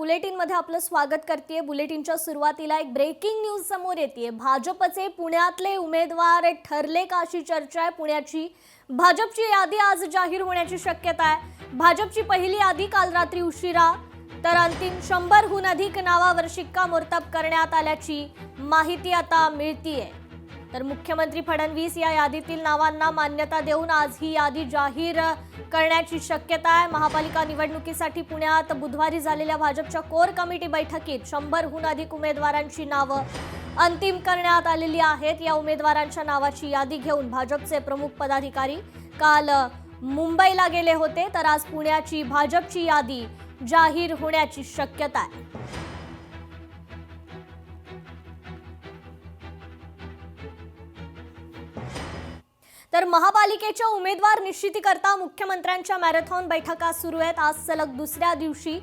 बुलेटिनमध्ये आपलं स्वागत करते। बुलेटिनच्या सुरुवातीला एक ब्रेकिंग न्यूज समोर येते। भाजपचे पुण्यातले उमेदवार ठरले का अशी चर्चा आहे। पुण्याची भाजपची यादी आज जाहीर होण्याची शक्यता आहे। भाजपची पहिली यादी काल रात्री उशिरा तर अंतिम 100हून अधिक नावावर शिक्कामोर्तब करण्यात आल्याची माहिती आता मिळतीये। तर मुख्यमंत्री फडणवीस या यादीतील नावांना मान्यता देऊन आज ही यादी जाहीर करण्याची शक्यता आहे। महापालिका निवडणुकीसाठी पुण्यात बुधवारी झालेल्या भाजपच्या कोर कमिटी बैठकीत 100हून अधिक उमेदवारांची नावं अंतिम करण्यात आलेली आहेत। या उमेदवारांच्या नावाची यादी घेऊन भाजपचे प्रमुख पदाधिकारी काल मुंबईला गेले होते, तर आज पुण्याची भाजपची यादी जाहीर होण्याची शक्यता आहे। तर महापालिकेच्या उमेदवार निश्चितीकरता मुख्यमंत्र्यांच्या मॅरेथॉन बैठका सुरू आहेत। आज सलग दुसऱ्या दिवशी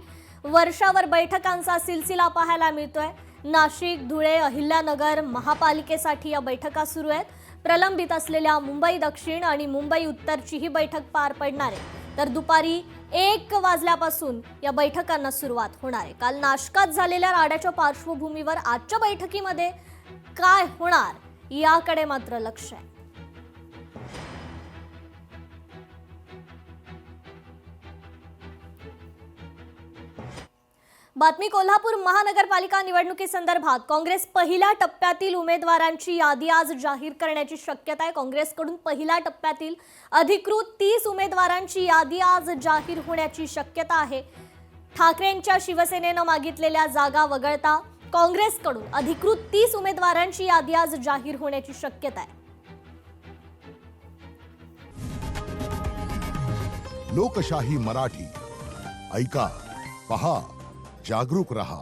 वर्षावर बैठकांचा सिलसिला पाहायला मिळतोय। नाशिक, धुळे, अहिल्यानगर महापालिकेसाठी या बैठका सुरू आहेत। प्रलंबित असलेल्या मुंबई दक्षिण आणि मुंबई उत्तरची ही बैठक पार पडणार आहे। तर दुपारी 1 वाजल्यापासून या बैठकांना सुरुवात होणार आहे। काल नाशकात झालेल्या राड्याच्या पार्श्वभूमीवर आजच्या बैठकीमध्ये काय होणार याकडे मात्र लक्ष आहे। बातमी कोल्हापूर महानगरपालिका निवडणुकीसंदर्भात काँग्रेस पहिल्या टप्प्यातील उमेदवारांची यादी आज जाहीर करण्याची शक्यता आहे। काँग्रेसकडून पहिल्या टप्प्यातील अधिकृत 30 उमेदवारांची यादी आज जाहीर होण्याची शक्यता आहे। ठाकरेंच्या शिवसेनेनं मागितलेल्या जागा वगळता काँग्रेसकडून अधिकृत 30 उमेदवारांची यादी आज जाहीर होण्याची शक्यता आहे। लोकशाही मराठी ऐका, पहा, जागरूक रहा।